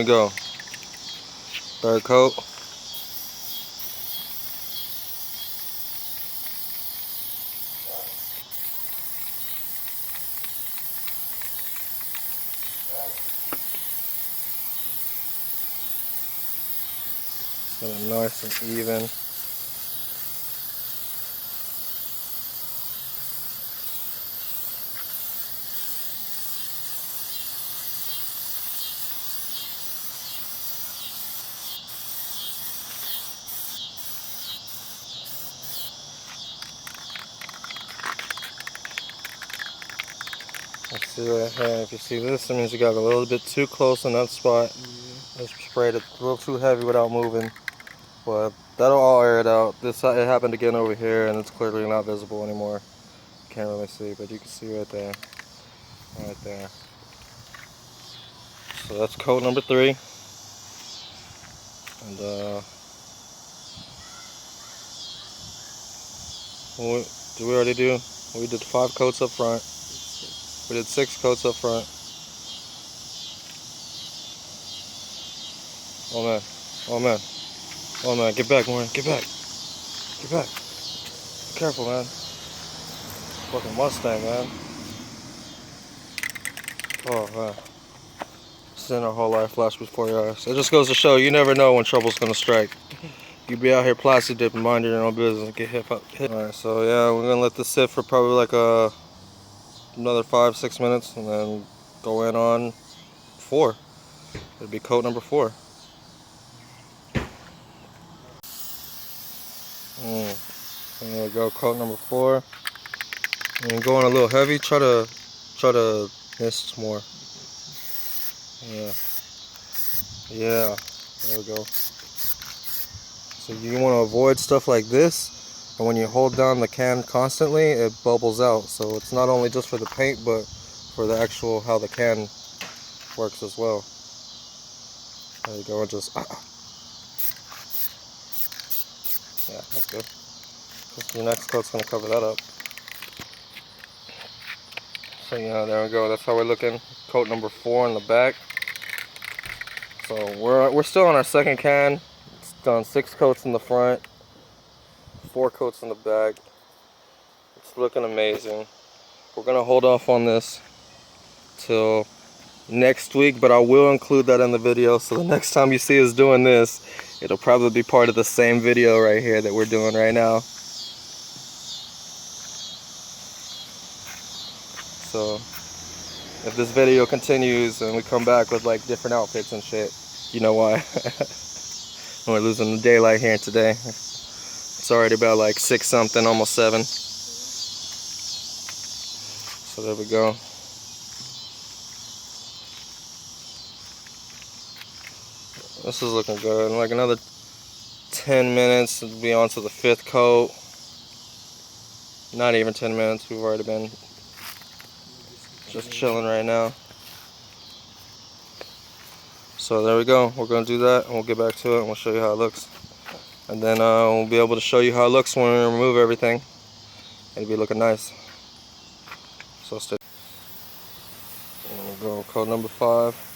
we go. Third coat. Get it nice and even. Let's see right here. If you see this, it means you got a little bit too close in that spot. I sprayed it a little too heavy without moving, but that'll all air it out. It happened again over here, and it's clearly not visible anymore. Can't really see, but you can see right there. Right there. So that's coat number 3. And what did we already do? We did 5 coats up front. We did 6 coats up front. Oh man. Oh man. Oh man. Get back, Warren. Get back. Get back. Be careful, man. Fucking Mustang, man. Oh man. Seeing our whole life flash before your eyes. It just goes to show you never know when trouble's gonna strike. You be out here plasti dipping, mind your own business, and get hit. Alright, so yeah, we're gonna let this sit for probably like another 5-6 minutes, and then go in on 4. It'll be coat number 4. There we go, coat number 4. And going a little heavy. Try to miss more. Yeah. There we go. So you want to avoid stuff like this, and when you hold down the can constantly, it bubbles out. So it's not only just for the paint, but for the actual how the can works as well. There you go, and just yeah, that's good. Your next coat's gonna cover that up. So yeah, there we go. That's how we're looking. Coat number 4 in the back. So we're still on our second can. It's done 6 coats in the front, 4 coats in the back. It's looking amazing. We're gonna hold off on this till next week, but I will include that in the video. So the next time you see us doing this, it'll probably be part of the same video right here that we're doing right now. So if this video continues and we come back with like different outfits and shit, you know why. We're losing the daylight here today. It's already about like 6 something, almost 7. So there we go. This is looking good. In like another 10 minutes, we'll be on to the 5th coat. Not even 10 minutes, we've already been just chilling right now. So there we go. We're going to do that, and we'll get back to it, and we'll show you how it looks. And then we'll be able to show you how it looks when we remove everything. It'll be looking nice. So stay. There we go, coat number 5.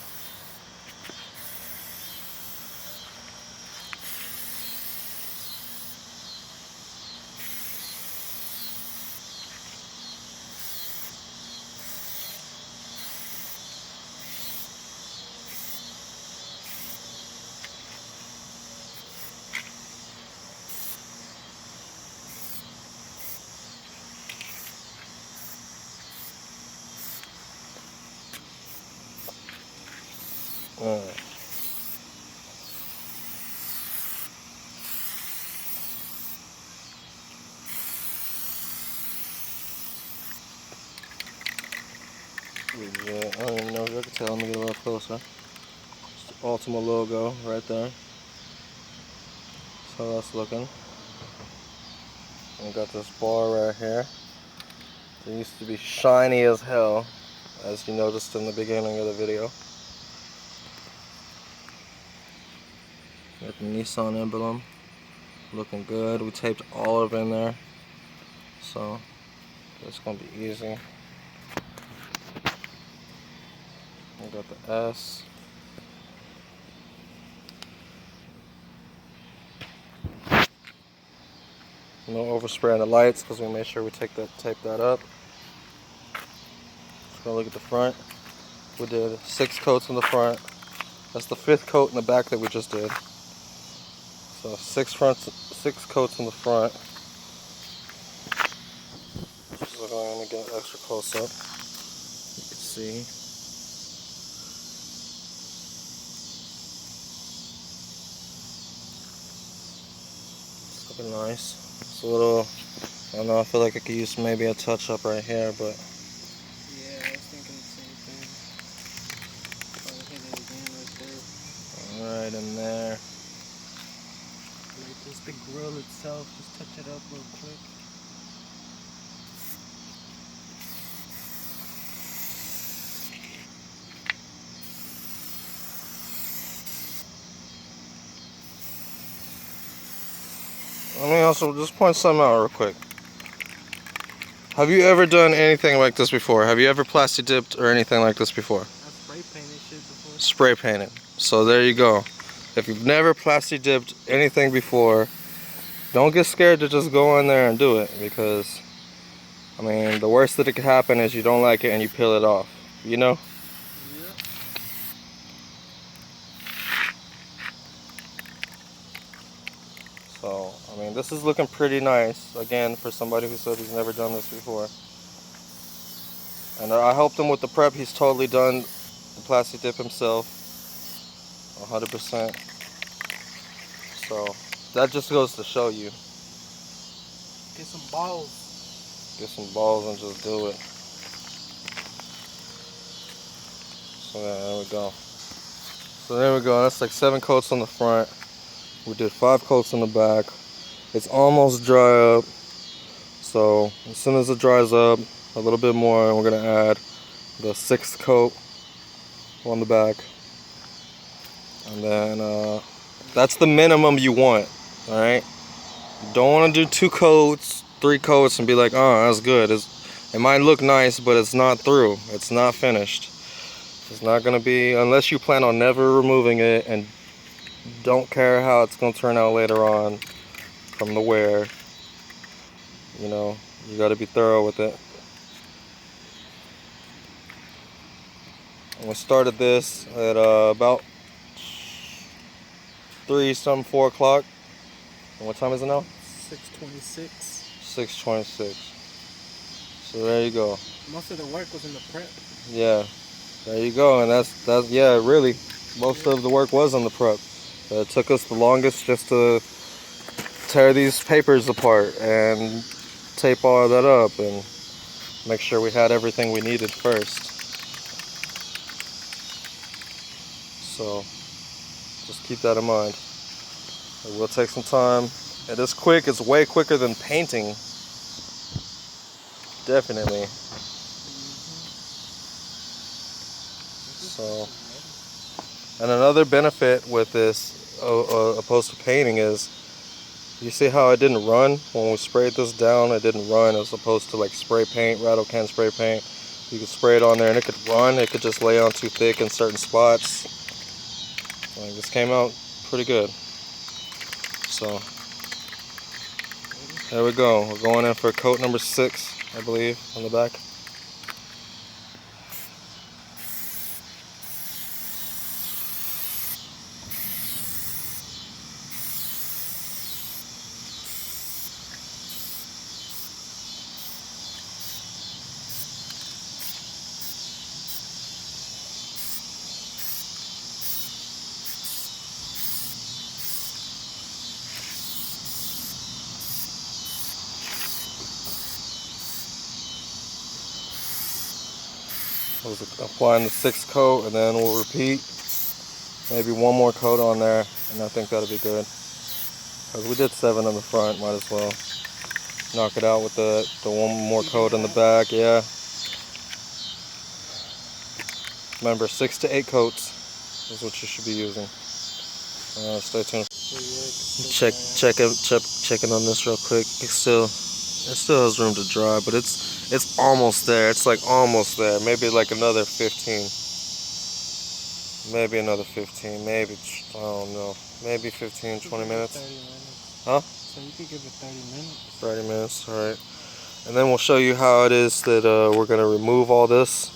Alright. I don't even know if you can tell. Let me get a little closer. It's the Ultima logo right there. That's how that's looking. We got this bar right here. It used to be shiny as hell, as you noticed in the beginning of the video. Got the Nissan emblem. Looking good. We taped all of it in there. So it's gonna be easy. We got the S. No overspray on the lights because we made sure we tape that up. Just gonna look at the front. We did 6 coats in the front. That's the 5th coat in the back that we just did. So 6 coats in the front. So let me get an extra close up. You can see. It's looking nice. It's a little, I don't know, I feel like I could use maybe a touch up right here, but. Yeah, I was thinking the same thing. Probably hit it again right there. Alright, in there. Like just the grill itself, just touch it up real quick. Let me also just point something out real quick. Have you ever done anything like this before? Have you ever plasti dipped or anything like this before? I've spray painted shit before. Spray painted. So there you go. If you've never plasti dipped anything before, don't get scared to just go in there and do it, because I mean, the worst that it could happen is you don't like it and you peel it off, you know? Yeah. So, I mean, this is looking pretty nice, again, for somebody who said he's never done this before. And I helped him with the prep. He's totally done the plasti dip himself, 100%. So, that just goes to show you. Get some balls. Get some balls and just do it. So, yeah, there we go. So, there we go. That's like 7 coats on the front. We did 5 coats in the back. It's almost dry up. So as soon as it dries up a little bit more, we're gonna add the 6th coat on the back. And then that's the minimum you want, all right? You don't want to do 2 coats, 3 coats and be like, oh, that's good. It might look nice, but it's not through. It's not finished. It's not gonna be, unless you plan on never removing it and don't care how it's going to turn out later on from the wear. You know, you got to be thorough with it. And we started this at about 4 o'clock. And what time is it now? 6:26. 6:26. So there you go. Most of the work was in the prep. Yeah, there you go. And that's yeah, really, most of the work was on the prep. It took us the longest just to tear these papers apart and tape all that up and make sure we had everything we needed first. So just keep that in mind. It will take some time. It is quick. It's way quicker than painting. Definitely. So, and another benefit with this opposed to painting is, you see how it didn't run when we sprayed this down? It didn't run as opposed to like spray paint, rattle can spray paint. You could spray it on there and it could run. It could just lay on too thick in certain spots. Like, this came out pretty good. So there we go. We're going in for coat number 6, I believe, on the back. I was applying the 6th coat, and then we'll repeat. Maybe 1 more coat on there, and I think that'll be good. Because we did 7 on the front, might as well knock it out with the 1 more coat on the back. Yeah. Remember, 6 to 8 coats is what you should be using. Stay tuned. Checking on this real quick. It still has room to dry, but it's almost there. It's like almost there. Maybe like another 15. Maybe another 15. Maybe, I don't know. Maybe 15, 20 minutes. Huh? So you could give it 30 minutes. 30 minutes, alright. And then we'll show you how it is that we're going to remove all this,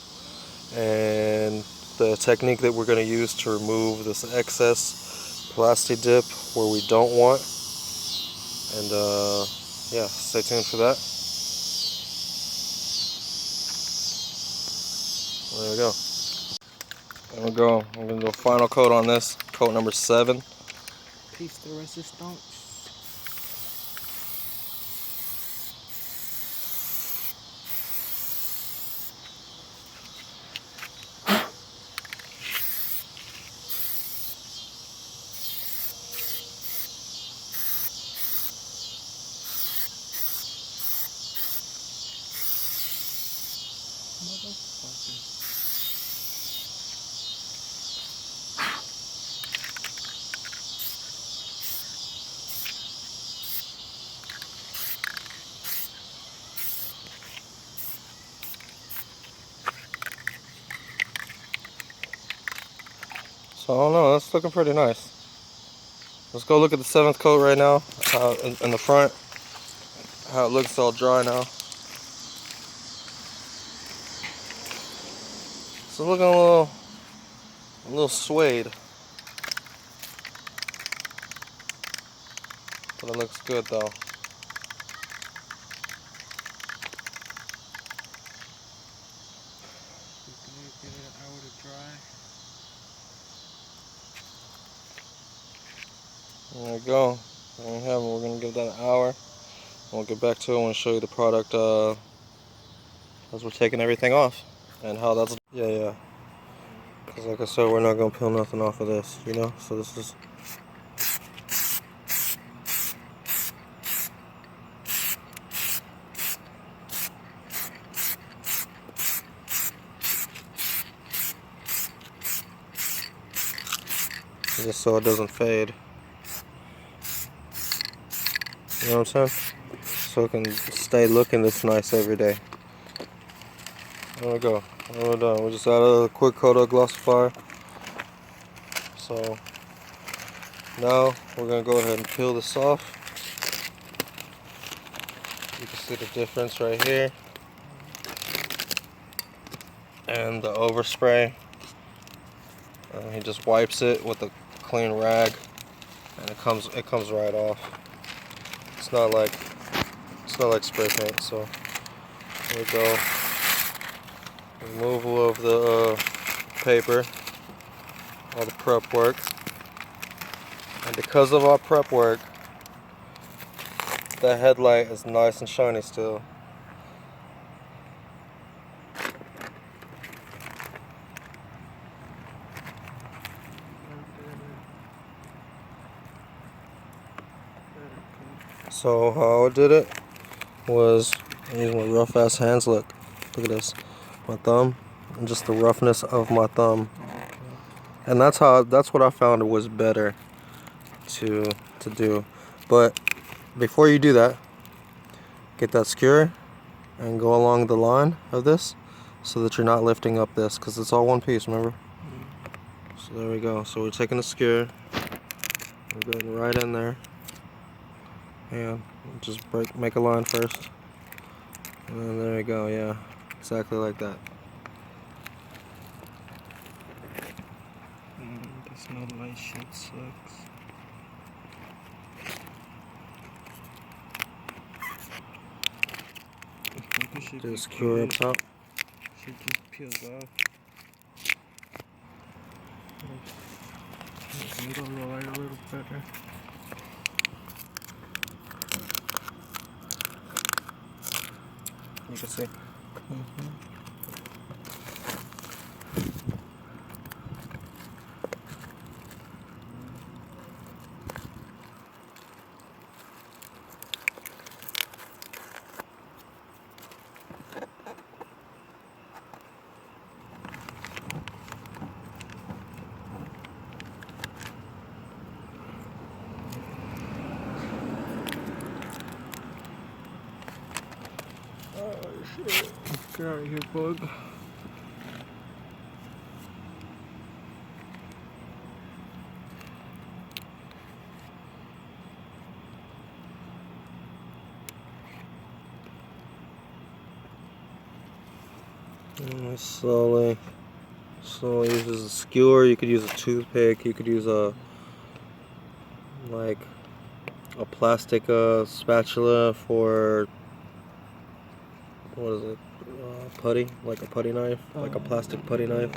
and the technique that we're going to use to remove this excess Plasti Dip where we don't want. And yeah, stay tuned for that. There we go. There we go. I'm going to do a final coat on this, coat number 7. Piece de resistance. Motherfucker. So I don't know, that's looking pretty nice. Let's go look at the 7th coat right now, in the front, how it looks all dry now. It's looking a little suede, but it looks good though. You can give it an hour to dry. There we go. There we have it. We're going to give that an hour. We'll get back to it and show you the product as we're taking everything off. And how that's... Yeah. Because like I said, we're not going to peel nothing off of this, you know? So this is... just so it doesn't fade. You know what I'm saying? So it can stay looking this nice every day. There we go. We're done. We just added a quick coat of glossifier. So now we're going to go ahead and peel this off. You can see the difference right here. And the overspray. He just wipes it with a clean rag, and it comes right off. It's not like spray paint. So there we go. Removal of the paper, all the prep work, and because of our prep work, the headlight is nice and shiny still. So how I did it was using my rough ass hands. Look at this, my thumb, and just the roughness of my thumb. And that's what I found was better to do. But before you do that, get that skewer and go along the line of this so that you're not lifting up this, because it's all one piece, remember? So there we go. So we're taking the skewer, we're going right in there, and just make a line first, and then there we go. Yeah, exactly like that. This no light shit sucks. Do the skewer up top. Shit just peels off. Middle light a little better. You can see. Oh shit. Get out of here, bug. And slowly uses a skewer. You could use a toothpick. You could use a plastic spatula for, what is it? Putty, like a putty knife, like a plastic putty knife.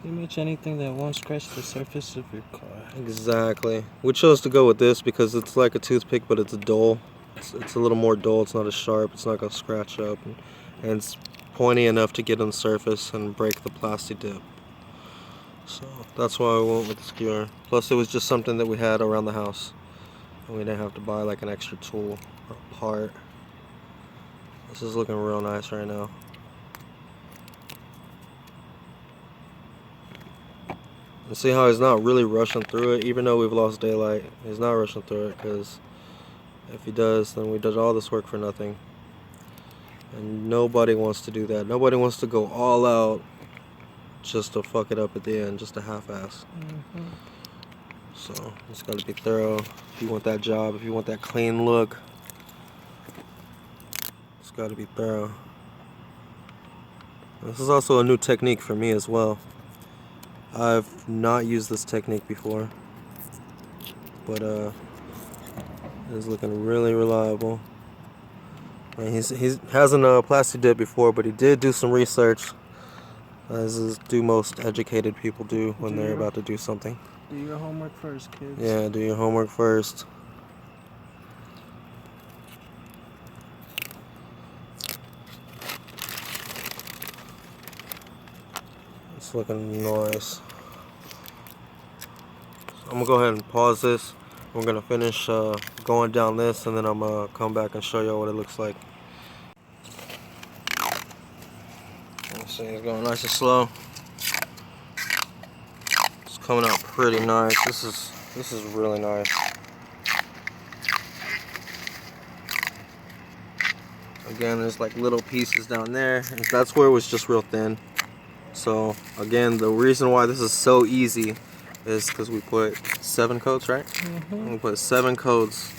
Pretty much anything that won't scratch the surface of your car. Exactly. We chose to go with this because it's like a toothpick, but it's dull. It's a little more dull. It's not as sharp. It's not gonna scratch up, and it's pointy enough to get on the surface and break the Plasti Dip. So that's why we went with the skewer. Plus, it was just something that we had around the house, and we didn't have to buy like an extra tool or part. This is looking real nice right now. And see how he's not really rushing through it, even though we've lost daylight. He's not rushing through it, because if he does, then we did all this work for nothing. And nobody wants to do that. Nobody wants to go all out just to fuck it up at the end, just to half-ass. So it's got to be thorough. If you want that job, if you want that clean look, it's got to be thorough. This is also a new technique for me as well. I've not used this technique before, but it's looking really reliable. And he hasn't Plasti Dip before, but he did do some research, as do most educated people do when they're about to do something. Do your homework first, kids. Yeah, do your homework first. It's looking nice. I'm gonna go ahead and pause this. We're gonna finish going down this, and then I'm gonna come back and show you what it looks like. Let's see, it's going nice and slow. It's coming out pretty nice. This is really nice. Again, there's like little pieces down there, and that's where it was just real thin. So again, the reason why this is so easy is because we put 7 coats, right? We put 7 coats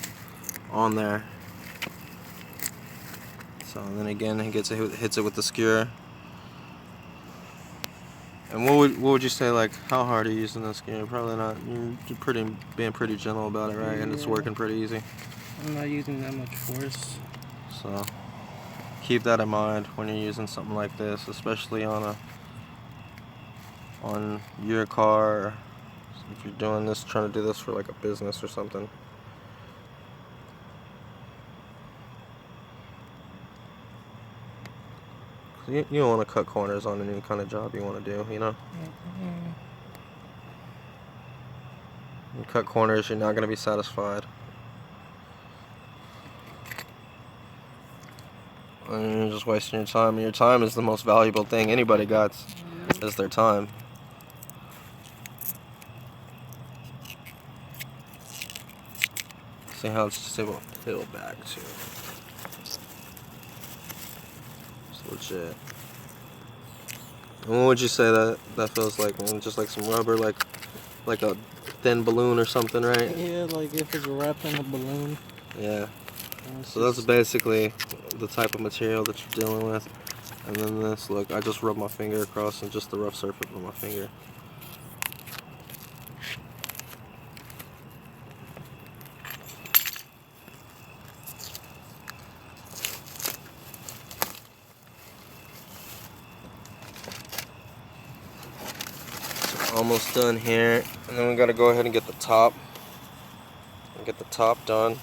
on there. So then again, he hits it with the skewer. And what would you say, like, how hard are you using the skewer? Probably not. You're being pretty gentle about it, right? And it's working pretty easy. I'm not using that much force. So keep that in mind when you're using something like this, especially on your car. If you're doing this, trying to do this for like a business or something. You don't want to cut corners on any kind of job you want to do, you know? You cut corners, you're not going to be satisfied. And you're just wasting your time. And your time is the most valuable thing anybody got, is their time. See how it's just able to peel back too. It's legit. And what would you say that feels like, man? Just like some rubber, like a thin balloon or something, right? Yeah, like if it's wrapped in a balloon. Yeah. So that's basically the type of material that you're dealing with. And then this, look, I just rubbed my finger across and just the rough surface of my finger. Almost done here, and then we gotta go ahead and get the top done.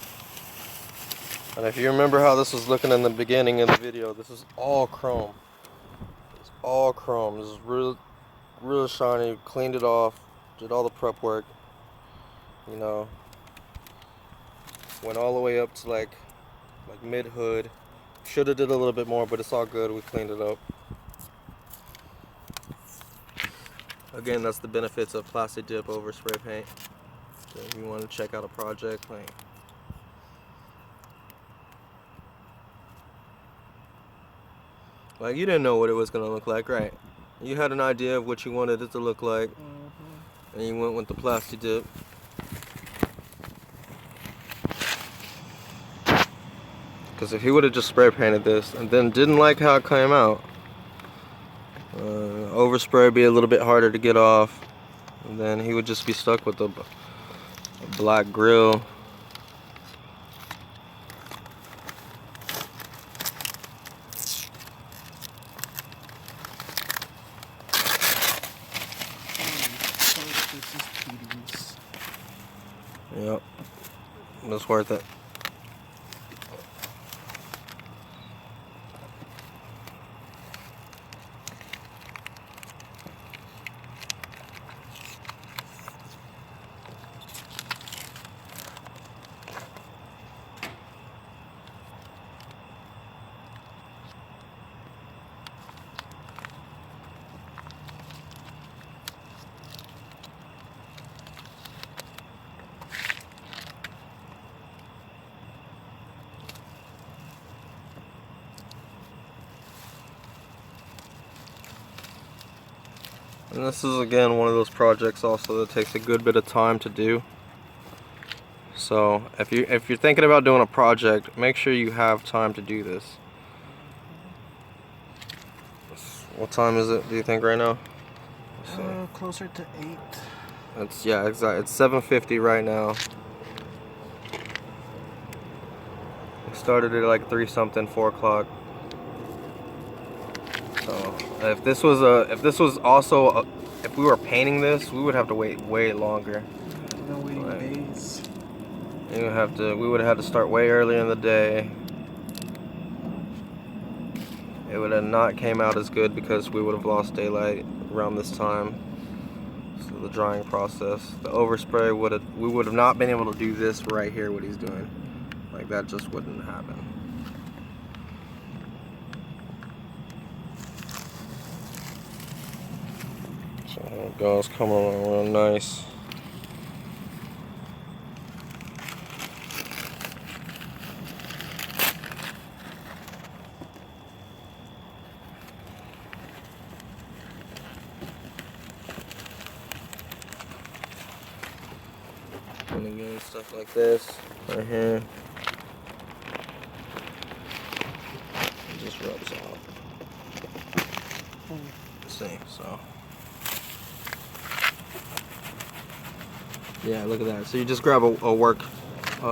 And if you remember how this was looking in the beginning of the video, this is all chrome. It's all chrome. This is real shiny. Cleaned it off, did all the prep work, you know, went all the way up to like mid hood. Should have did a little bit more, but it's all good. We cleaned it up. Again, that's the benefits of Plasti Dip over spray paint. So if you want to check out a project, like you didn't know what it was gonna look like, right? You had an idea of what you wanted it to look like, and you went with the Plasti Dip. Because if he would have just spray painted this and then didn't like how it came out, overspray would be a little bit harder to get off, and then he would just be stuck with a black grill. Yep, it's worth it. And this is again one of those projects also that takes a good bit of time to do. So if you're thinking about doing a project, make sure you have time to do this. What time is it, do you think, right now? Closer to 8. It's, yeah, exactly. It's 7:50 right now. We started at like 3 something, 4 o'clock. So if this was if we were painting this, we would have to wait way longer. No waiting days. We would have had to start way earlier in the day. It would have not came out as good because we would have lost daylight around this time. So the drying process, the overspray we would have not been able to do this right here, what he's doing. Like, that just wouldn't happen. So there it goes, coming along real nice. And again, stuff like this right here. It just rubs off. See, so yeah, look at that. So you just grab a work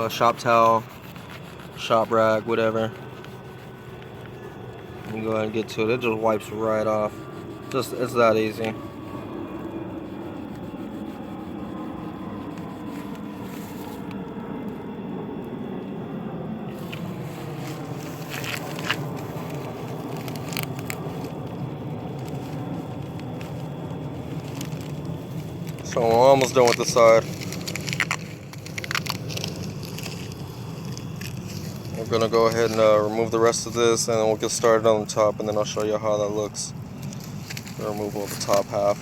shop towel, shop rag, whatever, and go ahead and get to it. It just wipes right off. It's that easy. So we're almost done with the side. We're gonna go ahead and remove the rest of this, and then we'll get started on the top, and then I'll show you how that looks. The removal of the top half.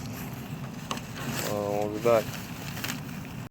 We'll be back.